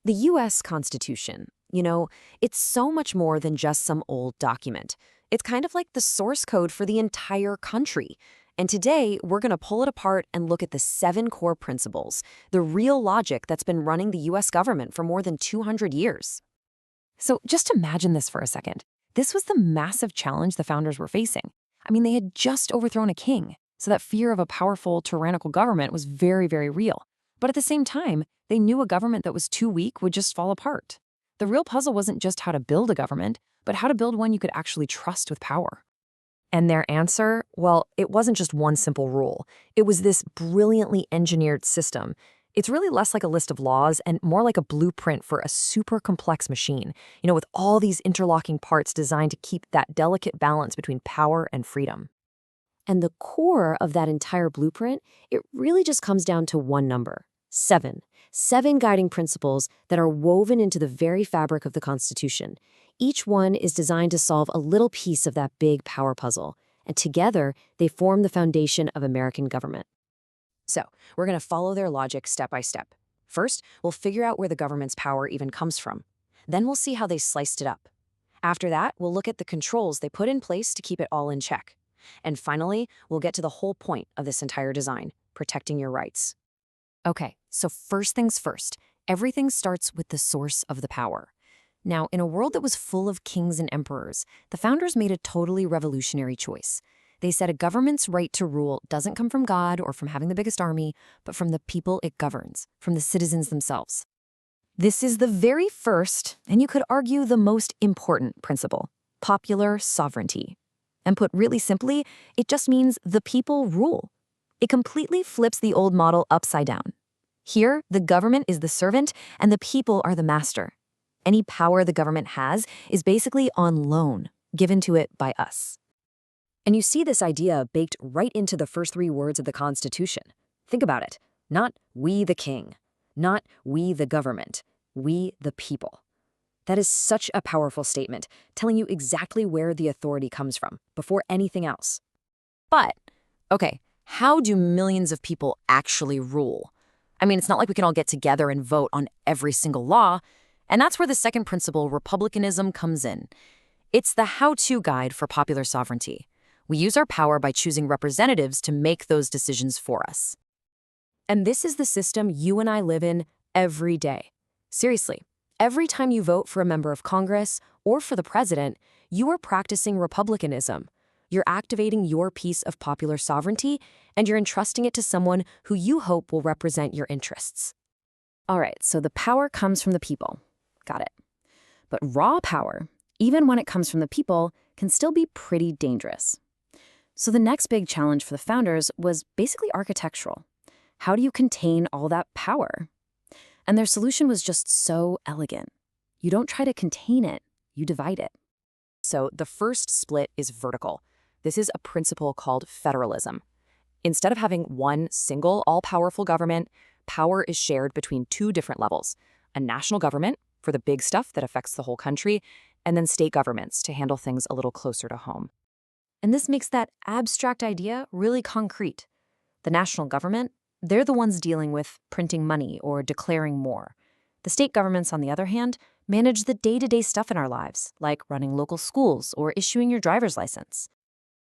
The U.S. Constitution, it's so much more than just some old document. It's kind of like the source code for the entire country. And today, we're going to pull it apart and look at the 7 core principles, the real logic that's been running the U.S. government for more than 200 years. So just imagine this for a second. This was the massive challenge the founders were facing. I mean, they had just overthrown a king, so that fear of a powerful, tyrannical government was very, very real. But at the same time, they knew a government that was too weak would just fall apart. The real puzzle wasn't just how to build a government, but how to build one you could actually trust with power. And their answer, well, it wasn't just one simple rule. It was this brilliantly engineered system. It's really less like a list of laws and more like a blueprint for a super complex machine, with all these interlocking parts designed to keep that delicate balance between power and freedom. And the core of that entire blueprint, it really just comes down to one number: 7. 7 guiding principles that are woven into the very fabric of the Constitution. Each one is designed to solve a little piece of that big power puzzle, and together they form the foundation of American government. So, we're going to follow their logic step by step. First, we'll figure out where the government's power even comes from. Then we'll see how they sliced it up. After that, we'll look at the controls they put in place to keep it all in check. And finally, we'll get to the whole point of this entire design: protecting your rights. Okay, so first things first, everything starts with the source of the power. Now, in a world that was full of kings and emperors, the founders made a totally revolutionary choice. They said a government's right to rule doesn't come from God or from having the biggest army, but from the people it governs, from the citizens themselves. This is the very first, and you could argue the most important principle: popular sovereignty. And put really simply, it just means the people rule. It completely flips the old model upside down. Here, the government is the servant and the people are the master. Any power the government has is basically on loan, given to it by us. And you see this idea baked right into the first 3 words of the Constitution. Think about it. Not "we the king," not "we the government," "we the people." That is such a powerful statement, telling you exactly where the authority comes from, before anything else. But, okay, how do millions of people actually rule? I mean, it's not like we can all get together and vote on every single law, and that's where the second principle, republicanism, comes in. It's the how-to guide for popular sovereignty. We use our power by choosing representatives to make those decisions for us. And this is the system you and I live in every day. Seriously. Every time you vote for a member of Congress or for the president, you are practicing republicanism. You're activating your piece of popular sovereignty, and you're entrusting it to someone who you hope will represent your interests. All right, so the power comes from the people. Got it. But raw power, even when it comes from the people, can still be pretty dangerous. So the next big challenge for the founders was basically architectural. How do you contain all that power? And their solution was just so elegant. You don't try to contain it, you divide it. So the first split is vertical. This is a principle called federalism. Instead of having one single all-powerful government, power is shared between 2 different levels: a national government for the big stuff that affects the whole country, and then state governments to handle things a little closer to home. And this makes that abstract idea really concrete. The national government, they're the ones dealing with printing money or declaring war. The state governments, on the other hand, manage the day-to-day stuff in our lives, like running local schools or issuing your driver's license.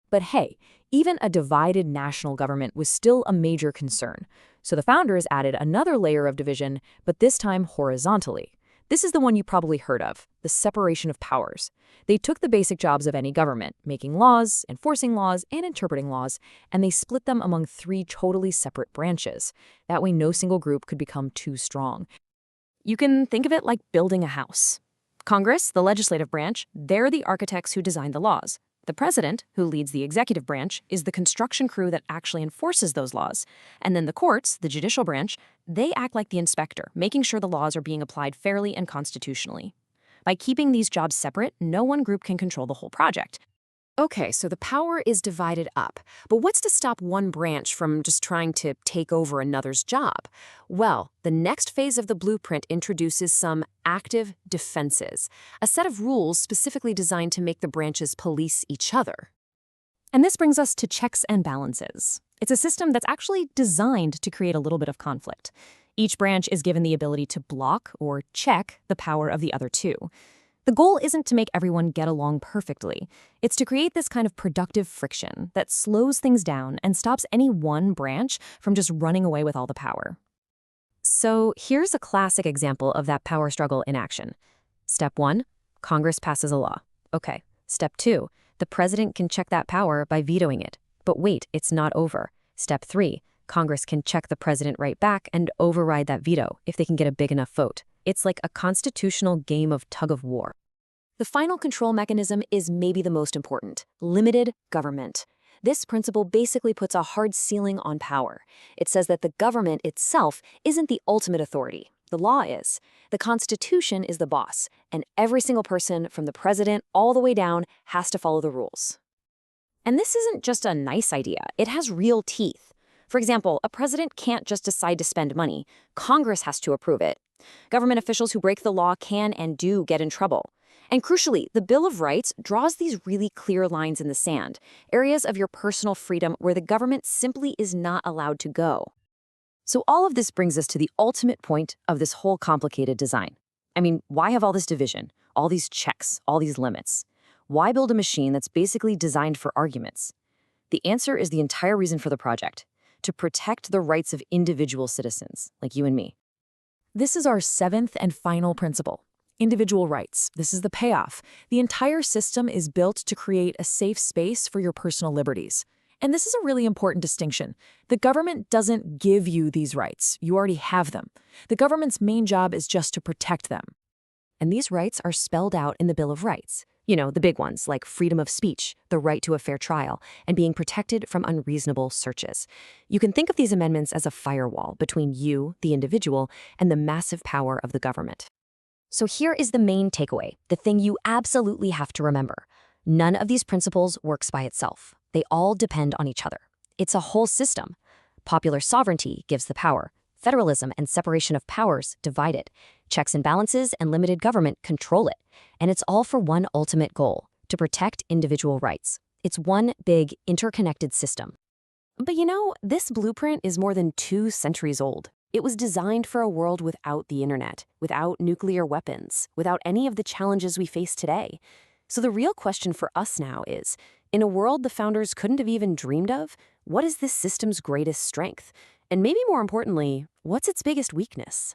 But hey, even a divided national government was still a major concern. So the founders added another layer of division, but this time horizontally. This is the one you probably heard of, the separation of powers. They took the basic jobs of any government, making laws, enforcing laws, and interpreting laws, and they split them among 3 totally separate branches. That way no single group could become too strong. You can think of it like building a house. Congress, the legislative branch, they're the architects who design the laws. The president, who leads the executive branch, is the construction crew that actually enforces those laws. And then the courts, the judicial branch, they act like the inspector, making sure the laws are being applied fairly and constitutionally. By keeping these jobs separate, no one group can control the whole project. Okay, so the power is divided up. But what's to stop one branch from just trying to take over another's job? Well, the next phase of the blueprint introduces some active defenses, a set of rules specifically designed to make the branches police each other. And this brings us to checks and balances. It's a system that's actually designed to create a little bit of conflict. Each branch is given the ability to block or check the power of the other two. The goal isn't to make everyone get along perfectly. It's to create this kind of productive friction that slows things down and stops any one branch from just running away with all the power. So here's a classic example of that power struggle in action. Step 1, Congress passes a law. Okay. Step 2, the president can check that power by vetoing it. But wait, it's not over. Step 3, Congress can check the president right back and override that veto if they can get a big enough vote. It's like a constitutional game of tug-of-war. The final control mechanism is maybe the most important: limited government. This principle basically puts a hard ceiling on power. It says that the government itself isn't the ultimate authority. The law is. The Constitution is the boss, and every single person, from the president all the way down, has to follow the rules. And this isn't just a nice idea. It has real teeth. For example, a president can't just decide to spend money. Congress has to approve it. Government officials who break the law can and do get in trouble. And crucially, the Bill of Rights draws these really clear lines in the sand, areas of your personal freedom where the government simply is not allowed to go. So all of this brings us to the ultimate point of this whole complicated design. I mean, why have all this division, all these checks, all these limits? Why build a machine that's basically designed for arguments? The answer is the entire reason for the project: to protect the rights of individual citizens, like you and me. This is our seventh and final principle: individual rights. This is the payoff. The entire system is built to create a safe space for your personal liberties. And this is a really important distinction. The government doesn't give you these rights. You already have them. The government's main job is just to protect them. And these rights are spelled out in the Bill of Rights. You know, the big ones like freedom of speech, the right to a fair trial, and being protected from unreasonable searches. You can think of these amendments as a firewall between you, the individual, and the massive power of the government. So here is the main takeaway, the thing you absolutely have to remember. None of these principles works by itself. They all depend on each other. It's a whole system. Popular sovereignty gives the power. Federalism and separation of powers divide it. Checks and balances and limited government control it. And it's all for one ultimate goal: to protect individual rights. It's one big, interconnected system. But you know, this blueprint is more than 2 centuries old. It was designed for a world without the internet, without nuclear weapons, without any of the challenges we face today. So the real question for us now is, in a world the founders couldn't have even dreamed of, what is this system's greatest strength? And maybe more importantly, what's its biggest weakness?